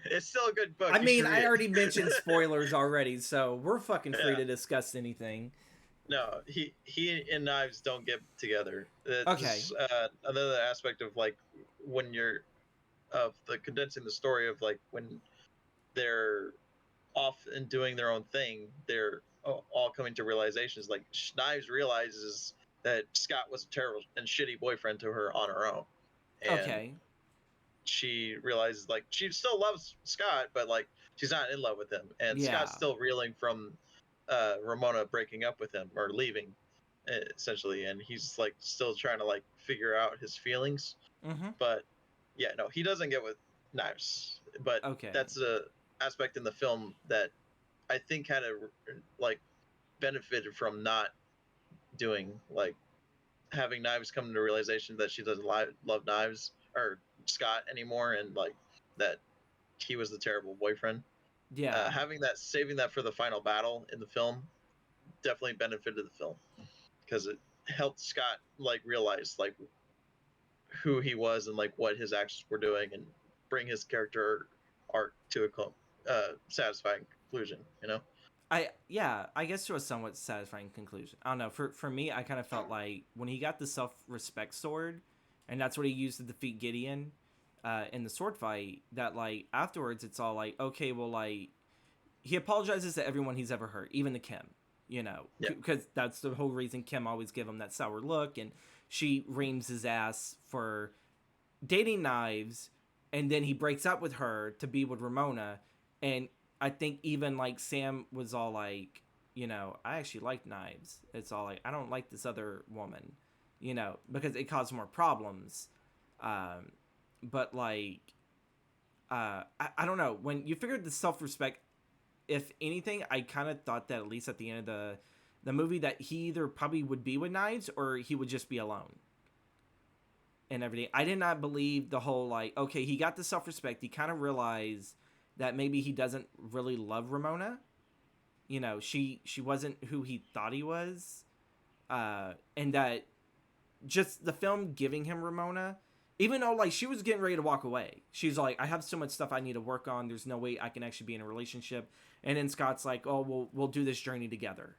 it's still a good book. I You should mean, read I it. already mentioned spoilers already, so we're fucking free Yeah, to discuss anything. No, he and Knives don't get together. Okay. This another aspect of like when you're of the condensing the story of like when they're off and doing their own thing, they're all coming to realizations. Like Knives realizes that Scott was a terrible and shitty boyfriend to her on her own, and Okay. she realizes like she still loves Scott, but like she's not in love with him, and Scott's Yeah. still reeling from Ramona breaking up with him or leaving, essentially, and he's like still trying to like figure out his feelings. Mm-hmm. But yeah, no, he doesn't get with Knives, but Okay. that's a aspect in the film that I think kind of like benefited from not doing like having Knives come to realization that she doesn't love Knives or Scott anymore, and like that he was the terrible boyfriend. Yeah. Having that, saving that for the final battle in the film, definitely benefited the film because it helped Scott like realize like who he was and like what his actions were doing, and bring his character arc to a satisfying conclusion. You know? I guess to a somewhat satisfying conclusion. I don't know. For me, I kind of felt like when he got the self respect sword, and that's what he used to defeat Gideon, in the sword fight. That like afterwards, it's all like okay, well like he apologizes to everyone he's ever hurt, even to Kim. You know, Yeah. because that's the whole reason Kim always give him that sour look, and she reams his ass for dating Knives, and then he breaks up with her to be with Ramona, and I think even like Sam was all like, you know, I actually like Knives. It's all like I don't like this other woman, you know, because it caused more problems. Um, but like, I don't know when you figured the self respect. If anything, I kind of thought that at least at the end of the movie that he either probably would be with Knives or he would just be alone and everything. I did not believe the whole like okay, he got the self respect. He kind of realized that maybe he doesn't really love Ramona. You know, she wasn't who he thought he was, and that just the film giving him Ramona, even though like she was getting ready to walk away, she's like, I have so much stuff I need to work on. There's no way I can actually be in a relationship. And then Scott's like, oh, we'll do this journey together,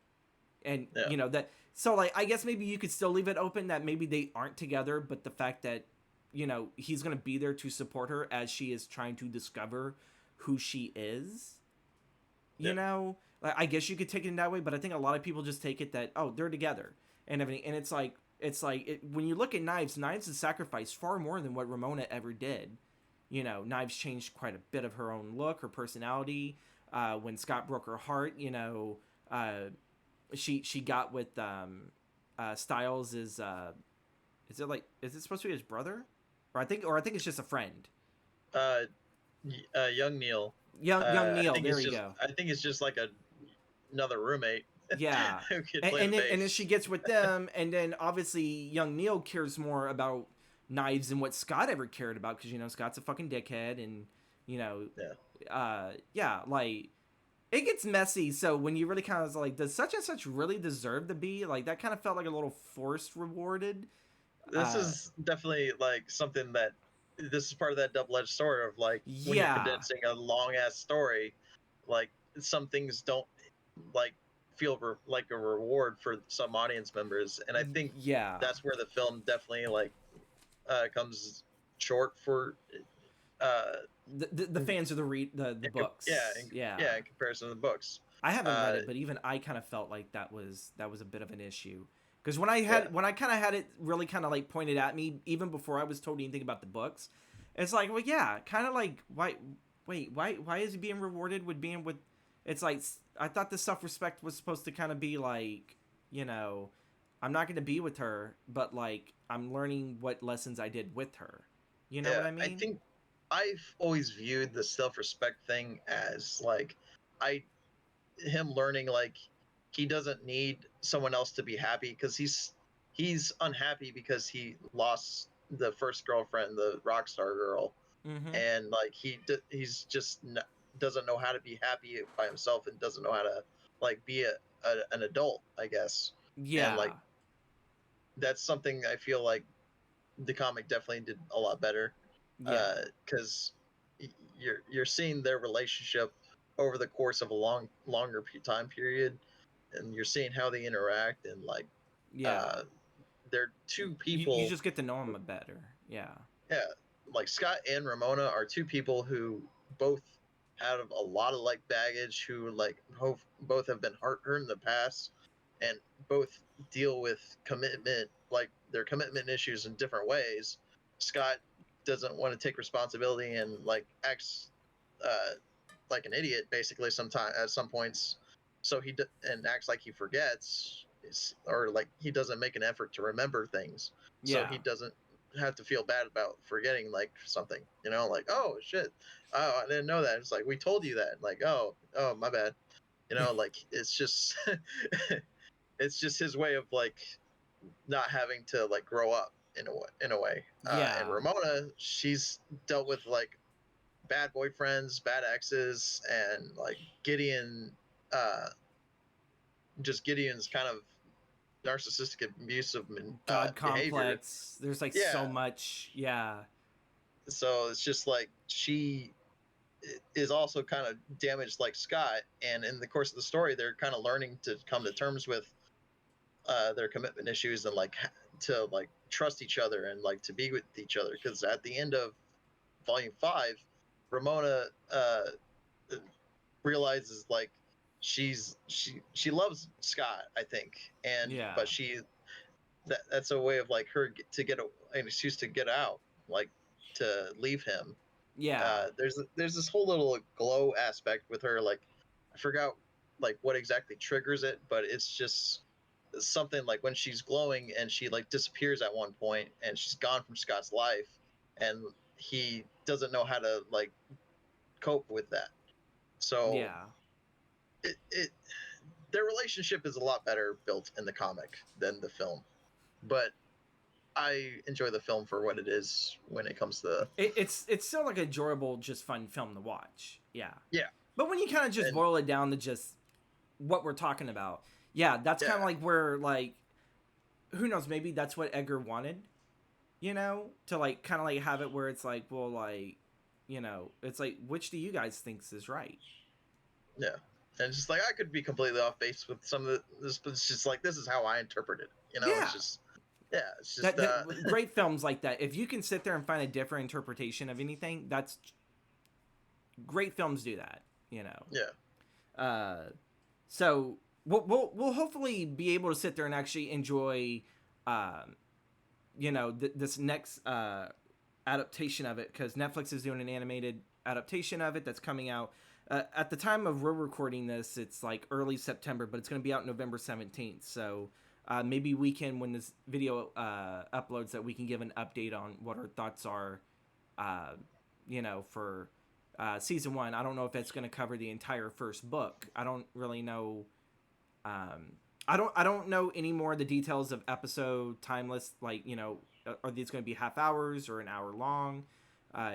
and Yeah. you know that so like I guess maybe you could still leave it open that maybe they aren't together, but the fact that you know he's gonna be there to support her as she is trying to discover who she is, you Yeah. know, like I guess you could take it in that way, but I think a lot of people just take it that oh they're together and everything, and when you look at Knives has sacrificed far more than what Ramona ever did. You know, Knives changed quite a bit of her own look, her personality. When Scott broke her heart, you know, she got with Styles is it like is it supposed to be his brother, or I think it's just a friend. Uh, young Neil. Young Neil, I think there it's you just go. like another roommate Yeah, who could and play and the then she bass. gets with them, and then obviously young Neil cares more about Knives than what Scott ever cared about because you know Scott's a fucking dickhead, and you know, Yeah. yeah, like it gets messy. So when you really kind of like, does such and such really deserve to be like that? Kind of felt like a little forced rewarded. This is definitely like something that this is part of that double-edged sword of like when you're Yeah, condensing a long ass story, like some things don't like feel like a reward for some audience members, and I think yeah. that's where the film definitely like comes short for uh The fans of the yeah, books. Yeah, yeah, in comparison to the books. I haven't read uh it, but even I kind of felt like that was a bit of an issue because yeah. when I kind of had it really kind of like pointed at me even before I was told anything about the books, it's like well yeah, kind of like why is he being rewarded with being with? It's like I thought the self respect was supposed to kind of be like you know I'm not going to be with her, but like I'm learning what lessons I did with her. You know Yeah, what I I mean? think I've always viewed the self-respect thing as like I him learning like he doesn't need someone else to be happy because he's unhappy because he lost the first girlfriend, the rock star girl, Mm-hmm. and like he's just doesn't know how to be happy by himself and doesn't know how to like be an adult, I guess. And like Yeah. that's something I feel like the comic definitely did a lot better Yeah. because you're seeing their relationship over the course of a longer time period, and you're seeing how they interact, and like Yeah. uh they're two You people. just get to know them better. Yeah. Yeah, like Scott and Ramona are two people who both have a lot of like baggage, who like both have been hurt in the past, and both deal with commitment, like their commitment issues in different ways. Scott doesn't want to take responsibility and like acts uh, like an idiot basically sometime at some points, so and acts like he forgets, or like he doesn't make an effort to remember things, so Yeah. he doesn't have to feel bad about forgetting like something, like, oh shit, oh, I didn't know that. It's like, we told you that, like, oh my bad, like it's just it's just his way of like not having to like grow up in a way. And Yeah. Ramona, she's dealt with like bad boyfriends, bad exes, and like Gideon, uh, just Gideon's kind of narcissistic, abusive God behavior. complex. There's like Yeah, so much. Yeah. so it's just like she is also kind of damaged like Scott, and in the course of the story, they're kind of learning to come to terms with their commitment issues, and like to like trust each other and like to be with each other. Because at the end of Volume 5, Ramona realizes like she loves Scott, I think, and Yeah. but that's a way of like her to get an excuse to get out, like to leave him. Yeah. There's this whole little glow aspect with her, like I forgot like what exactly triggers it, but it's just something like when she's glowing and she like disappears at one point and she's gone from Scott's life, and he doesn't know how to like cope with that. So Yeah. it their relationship is a lot better built in the comic than the film, but I enjoy the film for what it is when it comes to It's still like a enjoyable, just fun film to watch. Yeah. yeah. But when you kind of just And boil it down to just what we're talking about, yeah, that's kind of yeah, like where like who knows, maybe that's what Edgar wanted, to like kind of like have it where it's like, well, like, it's like, which do you guys thinks is right? yeah, and it's just like I could be completely off base with some of this, but it's just like this is how I interpret it. It's Yeah. just yeah, it's just That great films like that. If you can sit there and find a different interpretation of anything, that's great films do that. You know. yeah, Uh, so we'll hopefully be able to sit there and actually enjoy, um, this next adaptation of it, because Netflix is doing an animated adaptation of it that's coming out. At the time of we're recording this, it's like early September, but it's going to be out November 17th. So maybe we can, when this video uploads, that we can give an update on what our thoughts are, uh, for season 1. I don't know if it's going to cover the entire first book. I don't really know. I don't know any more of the details of episode timeless. Like, are these going to be half hours or an hour long?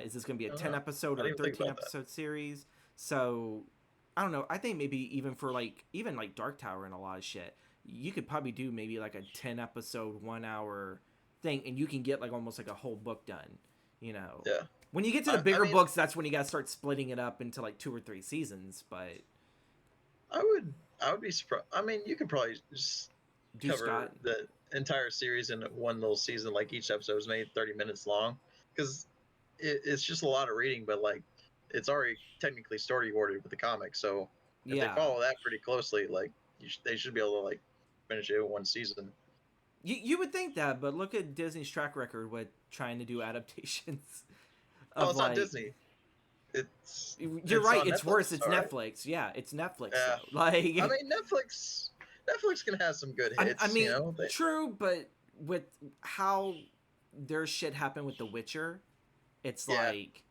Is this going to be a I don't 10 know. episode I or a didn't even think 13 about that. episode series? So I don't know. I think maybe even for like even like Dark Tower and a lot of shit, you could probably do maybe like a 10 episode 1 hour thing, and you can get like almost like a whole book done. You know, Yeah, when you get to the I bigger mean, books, that's when you got to start splitting it up into like 2 or 3 seasons. But I would be surprised. I mean, you could probably just do cover Scott? the entire series in one little season. Like each episode is maybe 30 minutes long, because it's just a lot of reading. But like, it's already technically story ordered with the comic. So if they Yeah. follow that pretty closely, like they should be able to like finish it in one season. You would think that, but look at Disney's track record with trying to do adaptations Oh, of it's on like. Disney. It's You're it's right. on It's Netflix, worse. It's all right. Netflix. Yeah, it's Netflix Yeah, though. I Like, mean Netflix can have some good I hits. mean, true, but with how their shit happened with The Witcher, it's Yeah, like,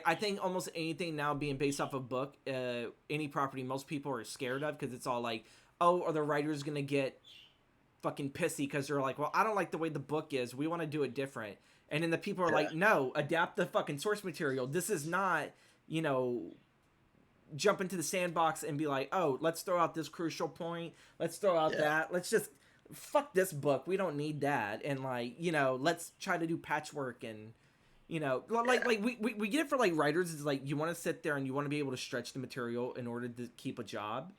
I think almost anything now being based off a book, any property, most people are scared of, because it's all like, oh, are the writers gonna get fucking pissy because they're like, well, I don't like the way the book is. We want to do it different. And then the people are yeah, like, no, adapt the fucking source material. This is not, you know, jump into the sandbox and be like, oh, let's throw out this crucial point. Let's throw out yeah, that. Let's just fuck this book. We don't need that. And like, let's try to do patchwork and, like yeah, we get it for like writers. It's like you want to sit there and you want to be able to stretch the material in order to keep a job.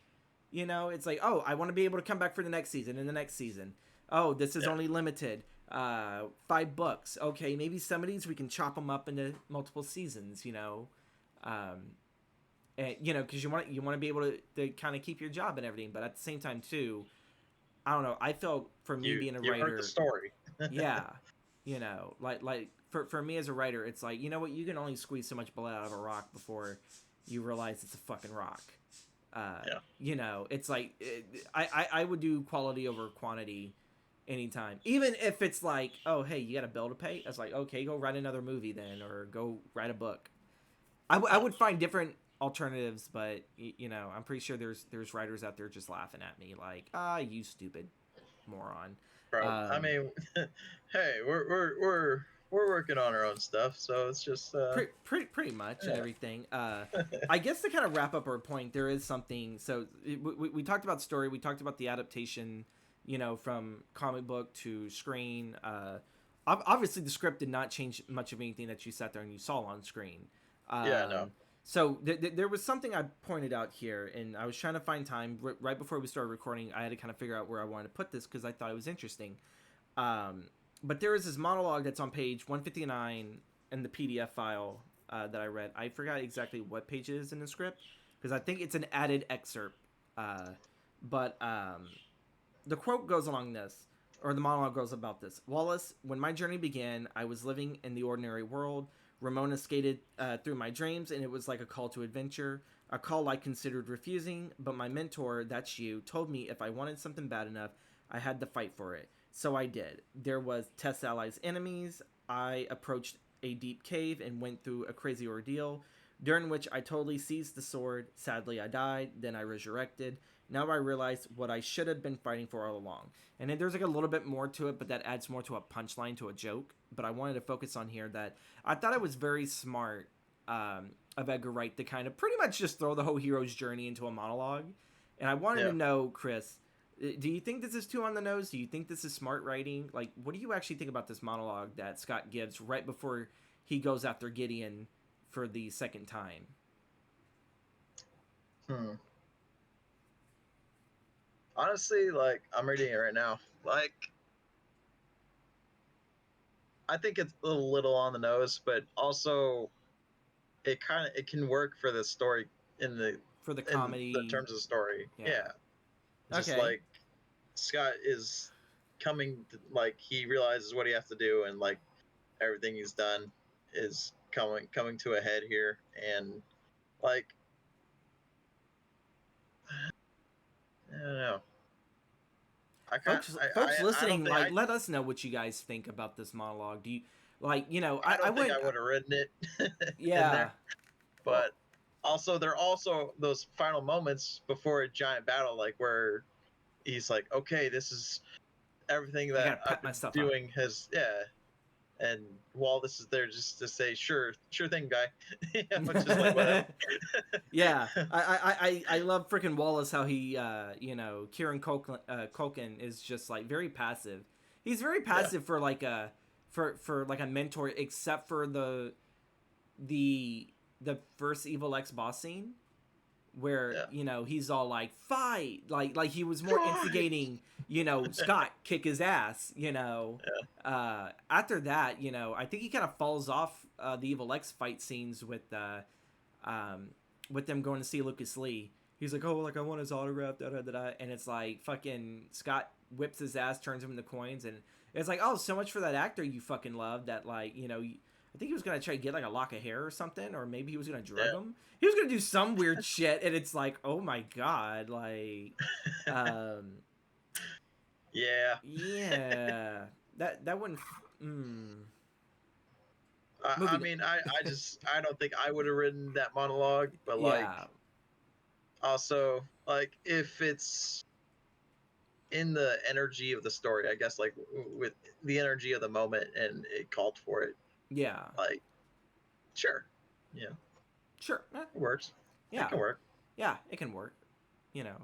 You know, it's like, oh, I want to be able to come back for the next season and the next season. Oh, this is Yeah. only limited. 5 books. Okay, maybe some of these we can chop them up into multiple seasons. Um, and because you want to be able to kind of keep your job and everything, but at the same time too, I don't know. I felt for me being a You heard the writer, story. yeah, like for me as a writer, it's like, you know what, you can only squeeze so much blood out of a rock before you realize it's a fucking rock. Yeah. It's like I would do quality over quantity anytime, even if it's like, oh hey, you got a bill to pay. I was like, okay, go write another movie then, or go write a book. I would find different alternatives, but I'm pretty sure there's writers out there just laughing at me like, you stupid moron. Bro, I um mean, hey, we're working on our own stuff, so it's just pretty much, and yeah. everything. I guess to kind of wrap up our point, there is something. So we talked about story, we talked about the adaptation, from comic book to screen. Obviously the script did not change much of anything that you sat there and you saw on screen. Yeah, no. So there was something I pointed out here, and I was trying to find time right before we started recording. I had to kind of figure out where I wanted to put this because I thought it was interesting. But there is this monologue that's on page 159 in the PDF file that I read. I forgot exactly what page it is in the script because I think it's an added excerpt. But the quote goes along this, or the monologue goes about this. Wallace, when my journey began, I was living in the ordinary world. Ramona skated through my dreams, and it was like a call to adventure, a call I considered refusing, but my mentor, that's you, told me if I wanted something bad enough, I had to fight for it. So I did. There was Tess Allies enemies. I approached a deep cave and went through a crazy ordeal, during which I totally seized the sword. Sadly, I died. Then I resurrected. Now I realize what I should have been fighting for all along. And then there's like a little bit more to it, but that adds more to a punchline, to a joke. But I wanted to focus on here that I thought it was very smart of Edgar Wright to kind of pretty much just throw the whole hero's journey into a monologue. And I wanted Yeah. to know, Chris, do you think this is too on the nose? Do you think this is smart writing? Like, what do you actually think about this monologue that Scott gives right before he goes after Gideon for the second time? Hmm. Honestly, like I'm reading it right now. Like I think it's a little on the nose, but also it can work for the story in For the the comedy? terms of the story. Yeah. Yeah. Just Okay. like Scott is like he realizes what he has to do, and like everything he's done is coming to a head here, and like I don't know. Folks I don't listening, think like, let us know what you guys think about this monologue. Do you like, I I don't think went, I would have written it in yeah. there, Well, but also there are also those final moments before a giant battle, like where he's like, okay, this is everything I that gotta I've pep been myself up. doing has and Wallace is there just to say, sure thing, guy. Just like whatever. Yeah, I love freaking Wallace, how he Kieran Culkin is just like very passive. He's very Yeah, passive for like a for like a mentor, except for the the first Evil X boss scene where yeah. he's all like fight, like he was more Fight! instigating Scott kick his ass. Yeah, After that, I think he kind of falls off the Evil X fight scenes with them going to see Lucas Lee. He's like, oh, like I want his autograph, da da da da, and it's like fucking Scott whips his ass, turns him into coins, and it's like, oh, so much for that actor you fucking love that, like, I think he was gonna try to get like a lock of hair or something, or maybe he was gonna drug him. He was gonna do some weird shit, and it's like, oh my god, like, yeah. um, Yeah. yeah, that wouldn't. Mm. I Moving, mean, I don't think I would have written that monologue, but like yeah, also like if it's in the energy of the story, I guess like with the energy of the moment and it called for it, yeah, like sure, yeah, sure, it works. It yeah, can work. yeah, it can work. You know,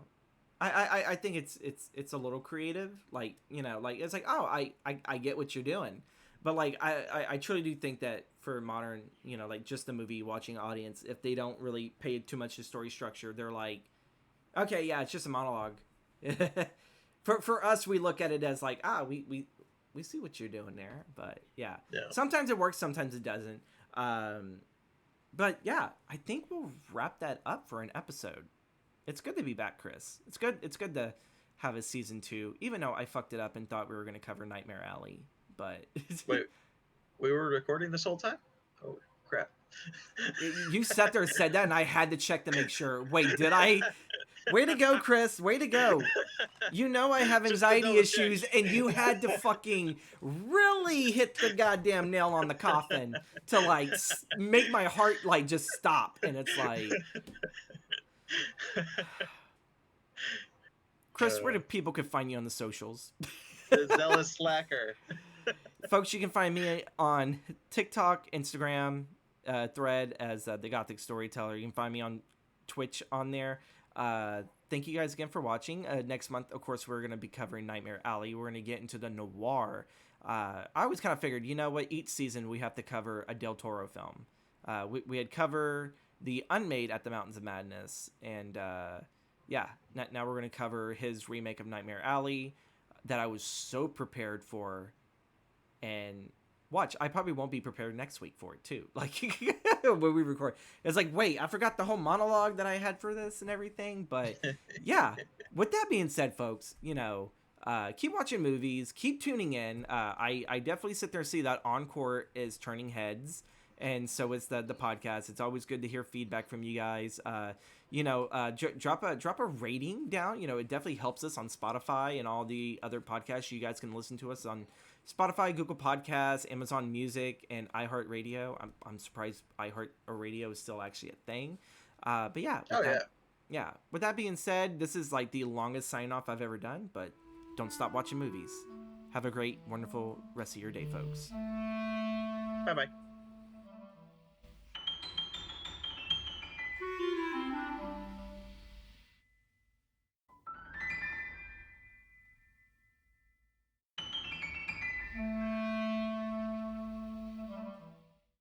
I think it's a little creative, like, like it's like, oh, I get what you're doing, but like I truly do think that for modern, like just the movie watching audience, if they don't really pay too much to story structure, they're like, Okay, yeah, it's just a monologue. For us, we look at it as like, we see what you're doing there, but yeah, Yeah. sometimes it works, sometimes it doesn't. But yeah, I think we'll wrap that up for an episode. It's good to be back, Chris. It's good to have a season 2, even though I fucked it up and thought we were going to cover Nightmare Alley. But Wait, we were recording this whole time? Oh crap! you sat there and said that, and I had to check to make sure. Wait, did I? Way to go, Chris. Way to go. You know I have anxiety issues, and you had to fucking really hit the goddamn nail on the coffin to like make my heart like just stop. And it's like, Chris, where do people can find you on the socials? The zealous slacker. Folks, you can find me on TikTok, Instagram, Thread as the Gothic Storyteller. You can find me on Twitch on there. Thank you guys again for watching. Next month, of course, we're going to be covering Nightmare Alley. We're going to get into the noir. I always kind of figured, you know what, each season we have to cover a Del Toro film. We had covered The Unmade at the Mountains of Madness. And yeah, now we're going to cover his remake of Nightmare Alley that I was so prepared for. And watch, I probably won't be prepared next week for it too. Like when we record, it's like, wait, I forgot the whole monologue that I had for this and everything. But yeah, with that being said, folks, you know, keep watching movies, keep tuning in. I definitely sit there and see that Encore is turning heads, and so is the podcast. It's always good to hear feedback from you guys. You know, drop a rating down. You know, it definitely helps us on Spotify and all the other podcasts. You guys can listen to us on Spotify, Google Podcasts, Amazon Music, and iHeartRadio. I'm surprised iHeartRadio is still actually a thing. But yeah. Yeah. With that being said, this is like the longest sign off I've ever done, but don't stop watching movies. Have a great, wonderful rest of your day, folks. Bye bye.